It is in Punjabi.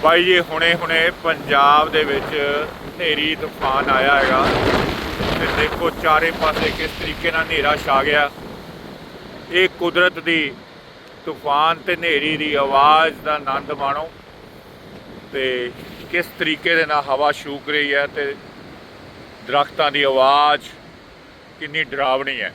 ਬਾਈ ਜੀ ਹੁਣੇ ਪੰਜਾਬ ਦੇ ਵਿੱਚ ਹਨੇਰੀ ਤੂਫਾਨ ਆਇਆ ਹੈਗਾ ਤੇ ਦੇਖੋ ਚਾਰੇ ਪਾਸੇ ਕਿਸ ਤਰੀਕੇ ਨਾਲ ਹਨੇਰਾ ਛਾ ਗਿਆ। ਇਹ ਕੁਦਰਤ ਦੀ ਤੂਫਾਨ ਤੇ ਹਨੇਰੀ ਦੀ ਆਵਾਜ਼ ਦਾ ਆਨੰਦ ਮਾਣੋ ਤੇ ਕਿਸ ਤਰੀਕੇ ਦੇ ਨਾਲ ਹਵਾ ਛੂਕ ਰਹੀ ਹੈ ਤੇ ਦਰਖਤਾਂ ਦੀ ਆਵਾਜ਼ ਕਿੰਨੀ ਡਰਾਵਣੀ ਹੈ।